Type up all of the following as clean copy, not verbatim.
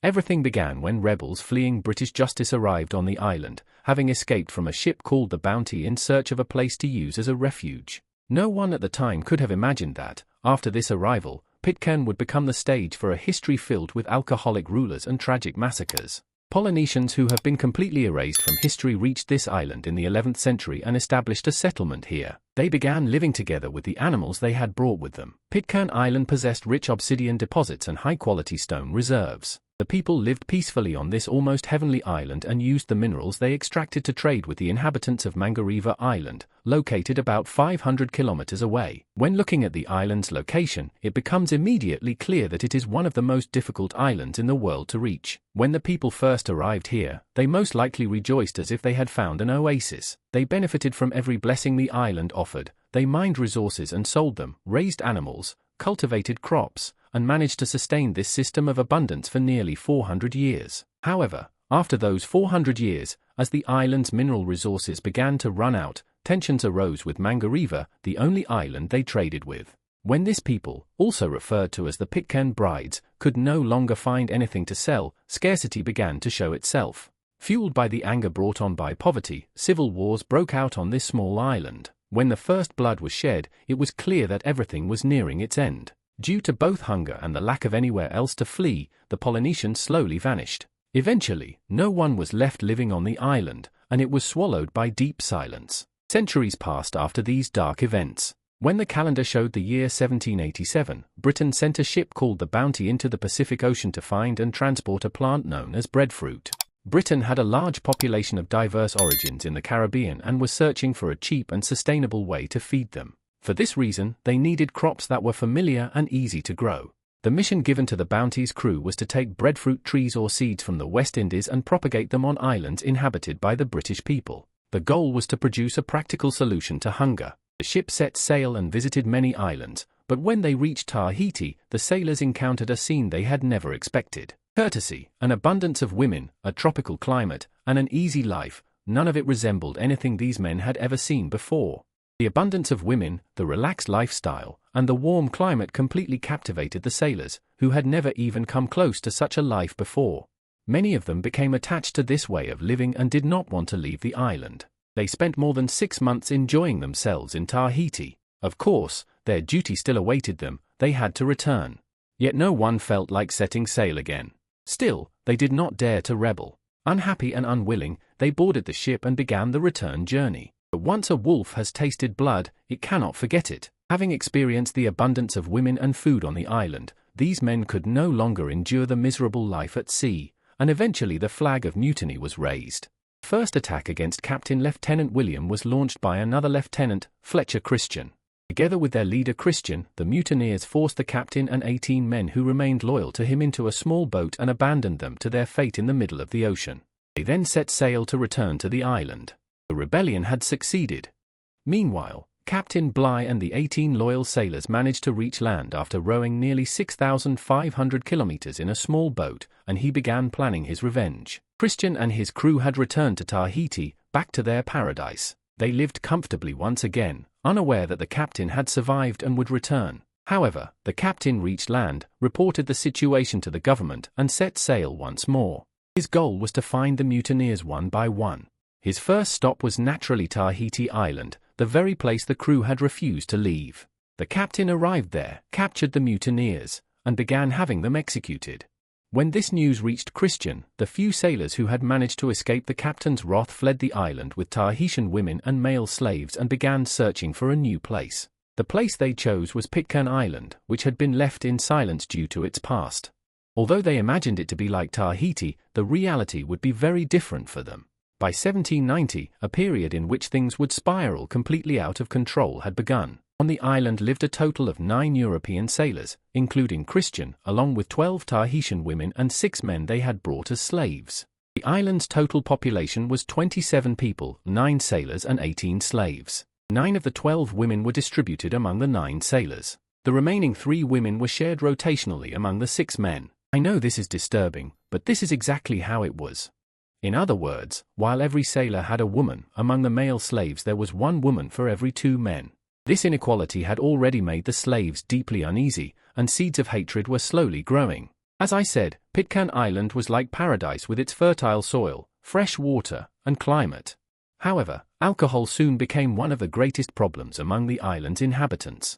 Everything began when rebels fleeing British justice arrived on the island, having escaped from a ship called the Bounty in search of a place to use as a refuge. No one at the time could have imagined that, after this arrival, Pitcairn would become the stage for a history filled with alcoholic rulers and tragic massacres. Polynesians who have been completely erased from history reached this island in the 11th century and established a settlement here. They began living together with the animals they had brought with them. Pitcairn Island possessed rich obsidian deposits and high-quality stone reserves. The people lived peacefully on this almost heavenly island and used the minerals they extracted to trade with the inhabitants of Mangareva Island, located about 500 kilometers away. When looking at the island's location, it becomes immediately clear that it is one of the most difficult islands in the world to reach. When the people first arrived here, they most likely rejoiced as if they had found an oasis. They benefited from every blessing the island offered. They mined resources and sold them, raised animals, cultivated crops, and managed to sustain this system of abundance for nearly 400 years. However, after those 400 years, as the island's mineral resources began to run out, tensions arose with Mangareva, the only island they traded with. When this people, also referred to as the Pitcairn Brides, could no longer find anything to sell, scarcity began to show itself. Fueled by the anger brought on by poverty, civil wars broke out on this small island. When the first blood was shed, it was clear that everything was nearing its end. Due to both hunger and the lack of anywhere else to flee, the Polynesians slowly vanished. Eventually, no one was left living on the island, and it was swallowed by deep silence. Centuries passed after these dark events. When the calendar showed the year 1787, Britain sent a ship called the Bounty into the Pacific Ocean to find and transport a plant known as breadfruit. Britain had a large population of diverse origins in the Caribbean and was searching for a cheap and sustainable way to feed them. For this reason, they needed crops that were familiar and easy to grow. The mission given to the Bounty's crew was to take breadfruit trees or seeds from the West Indies and propagate them on islands inhabited by the British people. The goal was to produce a practical solution to hunger. The ship set sail and visited many islands, but when they reached Tahiti, the sailors encountered a scene they had never expected. Courtesy, an abundance of women, a tropical climate, and an easy life, none of it resembled anything these men had ever seen before. The abundance of women, the relaxed lifestyle, and the warm climate completely captivated the sailors, who had never even come close to such a life before. Many of them became attached to this way of living and did not want to leave the island. They spent more than 6 months enjoying themselves in Tahiti. Of course, their duty still awaited them, they had to return. Yet no one felt like setting sail again. Still, they did not dare to rebel. Unhappy and unwilling, they boarded the ship and began the return journey. But once a wolf has tasted blood, it cannot forget it. Having experienced the abundance of women and food on the island, these men could no longer endure the miserable life at sea, and eventually the flag of mutiny was raised. The first attack against Captain Lieutenant William was launched by another lieutenant, Fletcher Christian. Together with their leader Christian, the mutineers forced the captain and 18 men who remained loyal to him into a small boat and abandoned them to their fate in the middle of the ocean. They then set sail to return to the island. The rebellion had succeeded. Meanwhile, Captain Bligh and the 18 loyal sailors managed to reach land after rowing nearly 6,500 kilometers in a small boat, and he began planning his revenge. Christian and his crew had returned to Tahiti, back to their paradise. They lived comfortably once again, unaware that the captain had survived and would return. However, the captain reached land, reported the situation to the government, and set sail once more. His goal was to find the mutineers one by one. His first stop was naturally Tahiti Island, the very place the crew had refused to leave. The captain arrived there, captured the mutineers, and began having them executed. When this news reached Christian, the few sailors who had managed to escape the captain's wrath fled the island with Tahitian women and male slaves and began searching for a new place. The place they chose was Pitcairn Island, which had been left in silence due to its past. Although they imagined it to be like Tahiti, the reality would be very different for them. By 1790, a period in which things would spiral completely out of control had begun. On the island lived a total of 9 European sailors, including Christian, along with 12 Tahitian women and 6 men they had brought as slaves. The island's total population was 27 people, 9 sailors and 18 slaves. 9 of the 12 women were distributed among the 9 sailors. The remaining 3 women were shared rotationally among the 6 men. I know this is disturbing, but this is exactly how it was. In other words, while every sailor had a woman, among the male slaves there was 1 woman for every 2 men. This inequality had already made the slaves deeply uneasy, and seeds of hatred were slowly growing. As I said, Pitcairn Island was like paradise with its fertile soil, fresh water, and climate. However, alcohol soon became one of the greatest problems among the island's inhabitants.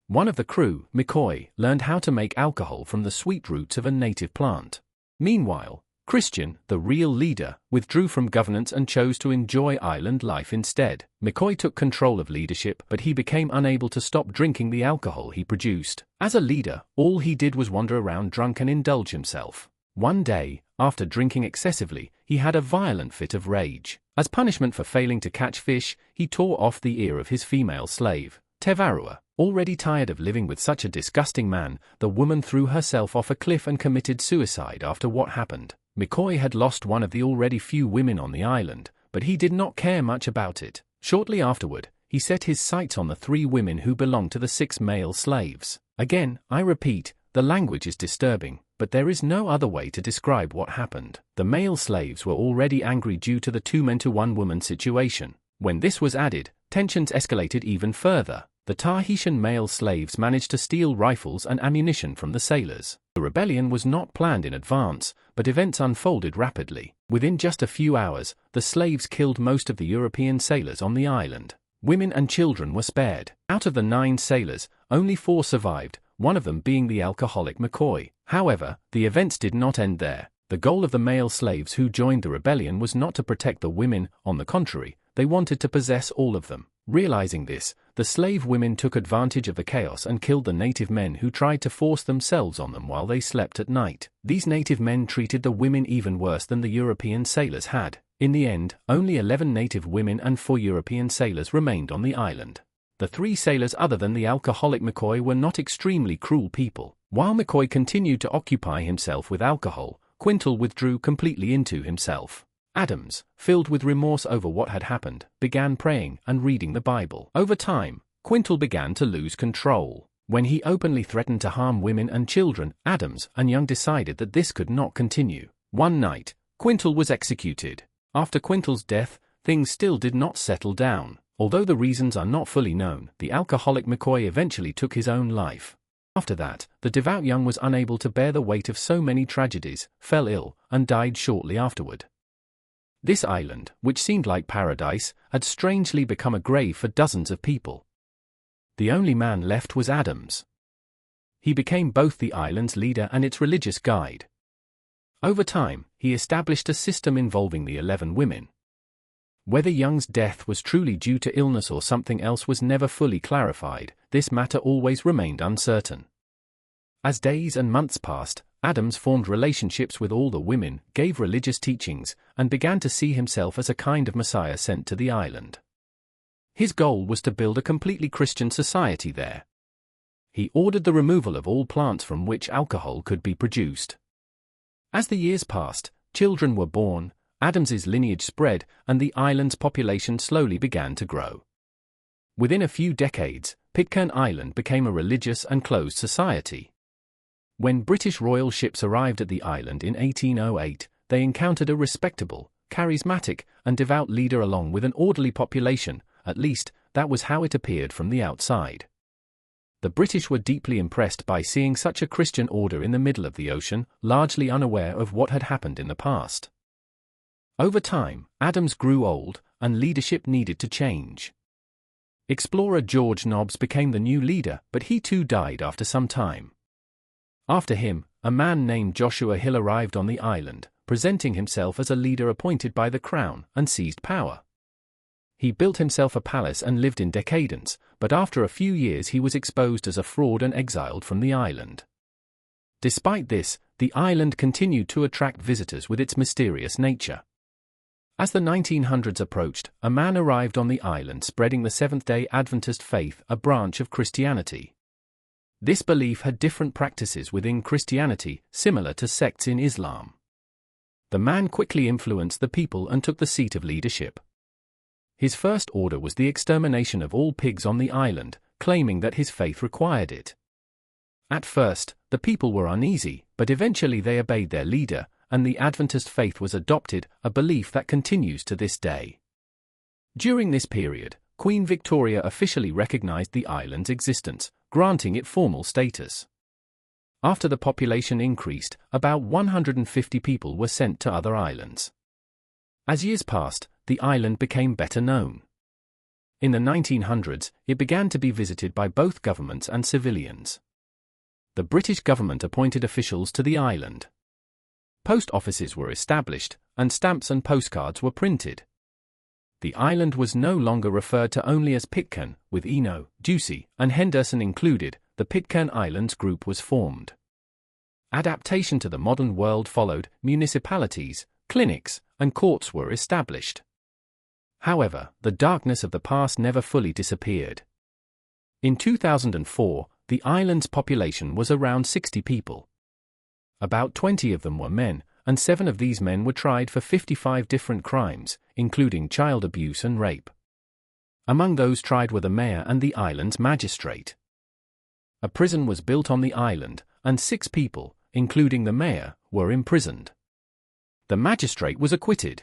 One of the crew, McCoy, learned how to make alcohol from the sweet roots of a native plant. Meanwhile, Christian, the real leader, withdrew from governance and chose to enjoy island life instead. McCoy took control of leadership, but he became unable to stop drinking the alcohol he produced. As a leader, all he did was wander around drunk and indulge himself. One day, after drinking excessively, he had a violent fit of rage. As punishment for failing to catch fish, he tore off the ear of his female slave, Tevarua. Already tired of living with such a disgusting man, the woman threw herself off a cliff and committed suicide after what happened. McCoy had lost one of the already few women on the island, but he did not care much about it. Shortly afterward, he set his sights on the 3 women who belonged to the 6 male slaves. Again, I repeat, the language is disturbing, but there is no other way to describe what happened. The male slaves were already angry due to the 2 men to 1 woman situation. When this was added, tensions escalated even further. The Tahitian male slaves managed to steal rifles and ammunition from the sailors. The rebellion was not planned in advance, but events unfolded rapidly. Within just a few hours, the slaves killed most of the European sailors on the island. Women and children were spared. Out of the 9 sailors, only 4 survived, one of them being the alcoholic McCoy. However, the events did not end there. The goal of the male slaves who joined the rebellion was not to protect the women, on the contrary, they wanted to possess all of them. Realizing this, the slave women took advantage of the chaos and killed the native men who tried to force themselves on them while they slept at night. These native men treated the women even worse than the European sailors had. In the end, only 11 native women and 4 European sailors remained on the island. The 3 sailors other than the alcoholic McCoy were not extremely cruel people. While McCoy continued to occupy himself with alcohol, Quintal withdrew completely into himself. Adams, filled with remorse over what had happened, began praying and reading the Bible. Over time, Quintal began to lose control. When he openly threatened to harm women and children, Adams and Young decided that this could not continue. One night, Quintal was executed. After Quintal's death, things still did not settle down. Although the reasons are not fully known, the alcoholic McCoy eventually took his own life. After that, the devout Young was unable to bear the weight of so many tragedies, fell ill, and died shortly afterward. This island, which seemed like paradise, had strangely become a grave for dozens of people. The only man left was Adams. He became both the island's leader and its religious guide. Over time, he established a system involving the 11 women. Whether Young's death was truly due to illness or something else was never fully clarified. This matter always remained uncertain. As days and months passed, Adams formed relationships with all the women, gave religious teachings, and began to see himself as a kind of messiah sent to the island. His goal was to build a completely Christian society there. He ordered the removal of all plants from which alcohol could be produced. As the years passed, children were born, Adams's lineage spread, and the island's population slowly began to grow. Within a few decades, Pitcairn Island became a religious and closed society. When British royal ships arrived at the island in 1808, they encountered a respectable, charismatic, and devout leader along with an orderly population. At least, that was how it appeared from the outside. The British were deeply impressed by seeing such a Christian order in the middle of the ocean, largely unaware of what had happened in the past. Over time, Adams grew old, and leadership needed to change. Explorer George Nobbs became the new leader, but he too died after some time. After him, a man named Joshua Hill arrived on the island, presenting himself as a leader appointed by the crown, and seized power. He built himself a palace and lived in decadence, but after a few years he was exposed as a fraud and exiled from the island. Despite this, the island continued to attract visitors with its mysterious nature. As the 1900s approached, a man arrived on the island spreading the Seventh-day Adventist faith, a branch of Christianity. This belief had different practices within Christianity, similar to sects in Islam. The man quickly influenced the people and took the seat of leadership. His first order was the extermination of all pigs on the island, claiming that his faith required it. At first, the people were uneasy, but eventually they obeyed their leader, and the Adventist faith was adopted, a belief that continues to this day. During this period, Queen Victoria officially recognized the island's existence, granting it formal status. After the population increased, about 150 people were sent to other islands. As years passed, the island became better known. In the 1900s, it began to be visited by both governments and civilians. The British government appointed officials to the island. Post offices were established, and stamps and postcards were printed. The island was no longer referred to only as Pitcairn, with Eno, Ducie, and Henderson included. The Pitcairn Islands group was formed. Adaptation to the modern world followed. Municipalities, clinics, and courts were established. However, the darkness of the past never fully disappeared. In 2004, the island's population was around 60 people. About 20 of them were men, and 7 of these men were tried for 55 different crimes, including child abuse and rape. Among those tried were the mayor and the island's magistrate. A prison was built on the island, and 6 people, including the mayor, were imprisoned. The magistrate was acquitted.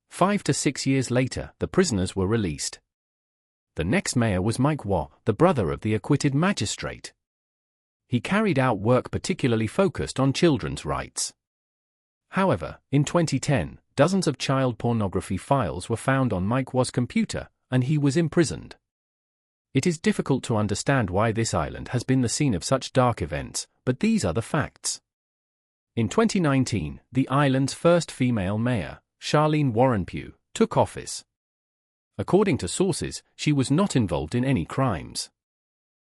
5 to 6 years later, the prisoners were released. The next mayor was Mike Waugh, the brother of the acquitted magistrate. He carried out work particularly focused on children's rights. However, in 2010, dozens of child pornography files were found on Mike Waugh's computer, and he was imprisoned. It is difficult to understand why this island has been the scene of such dark events, but these are the facts. In 2019, the island's first female mayor, Charlene Warren-Pugh, took office. According to sources, she was not involved in any crimes.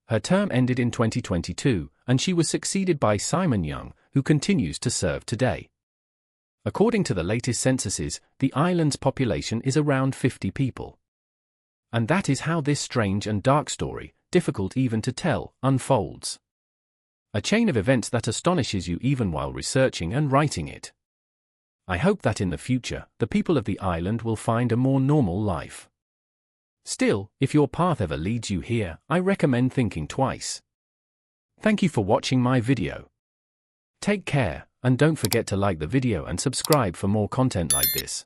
Her term ended in 2022, and she was succeeded by Simon Young, who continues to serve today. According to the latest censuses, the island's population is around 50 people. And that is how this strange and dark story, difficult even to tell, unfolds. A chain of events that astonishes you even while researching and writing it. I hope that in the future, the people of the island will find a more normal life. Still, if your path ever leads you here, I recommend thinking twice. Thank you for watching my video. Take care, and don't forget to like the video and subscribe for more content like this.